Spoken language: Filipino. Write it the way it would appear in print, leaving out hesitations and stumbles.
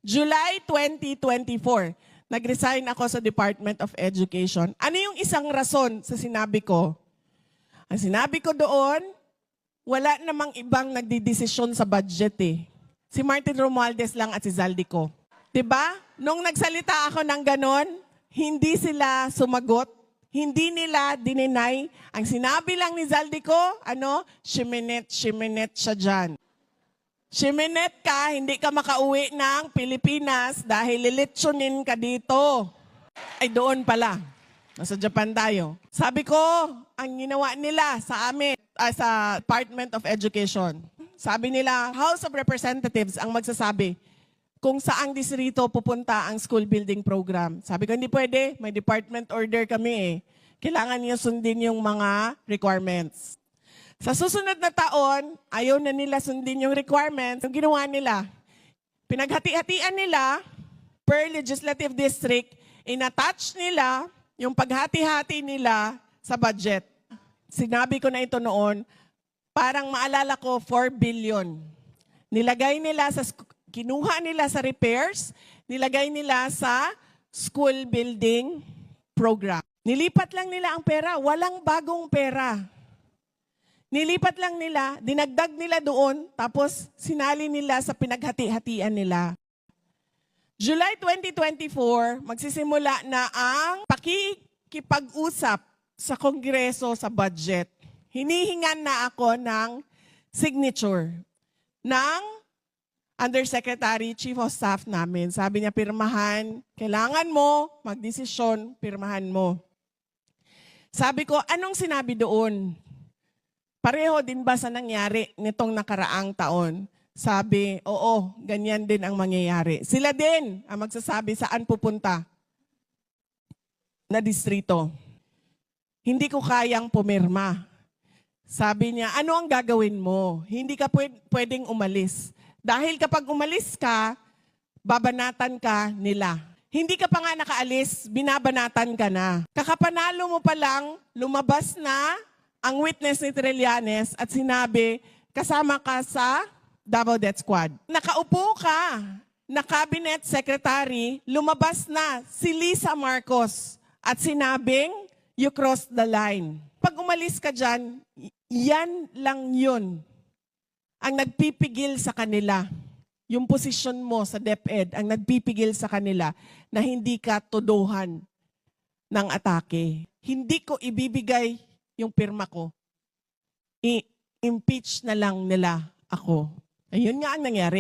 July 2024, nag-resign ako sa Department of Education. Ano yung isang rason sa sinabi ko? Ang sinabi ko doon, wala namang ibang nagdidesisyon sa budget eh. Si Martin Romualdez lang at si Zaldico. 'Di ba? Nung nagsalita ako ng ganon, hindi sila sumagot. Hindi nila dininay. Ang sinabi lang ni Zaldico, Shiminet siya dyan. Shiminet ka, hindi ka makauwi ng Pilipinas dahil lilitsunin ka dito. Ay doon pala. Nasa Japan tayo. Sabi ko, ang ginawa nila sa amin, sa Department of Education, sabi nila, House of Representatives ang magsasabi kung saang distrito pupunta ang school building program. Sabi ko, hindi pwede. May department order kami eh. Kailangan niyo sundin yung mga requirements. Sa susunod na taon, ayaw na nila sundin yung requirements. Yung ginawa nila, pinaghati-hatian nila per legislative district, inattach nila yung paghati-hati nila sa budget. Sinabi ko na ito noon, parang maalala ko, 4 billion. Nilagay nila kinuha nila sa repairs, nilagay nila sa school building program. Nilipat lang nila ang pera, walang bagong pera. Nilipat lang nila, dinagdag nila doon, tapos sinali nila sa pinaghati-hatian nila. July 2024, magsisimula na ang pakikipag-usap sa Kongreso sa budget. Hinihingan na ako ng signature ng Undersecretary, Chief of Staff namin. Sabi niya, pirmahan, kailangan mo, magdesisyon, pirmahan mo. Sabi ko, anong sinabi doon? Pareho din ba sa nangyari nitong nakaraang taon? Sabi, oo, ganyan din ang mangyayari. Sila din ang magsasabi saan pupunta na distrito. Hindi ko kayang pumirma. Sabi niya, ano ang gagawin mo? Hindi ka pwedeng umalis. Dahil kapag umalis ka, babanatan ka nila. Hindi ka pa nga nakaalis, binabanatan ka na. Kakapanalo mo pa lang, lumabas na ang witness ni Trillanes at sinabi, kasama ka sa Davao Death Squad. Nakaupo ka na cabinet secretary, lumabas na si Lisa Marcos at sinabing, you crossed the line. Pag umalis ka dyan, yan lang yun ang nagpipigil sa kanila. Yung posisyon mo sa DepEd ang nagpipigil sa kanila na hindi ka tuduhan ng atake. Hindi ko ibibigay yung pirma ko. I-impeach na lang nila ako. Ayun nga ang nangyari.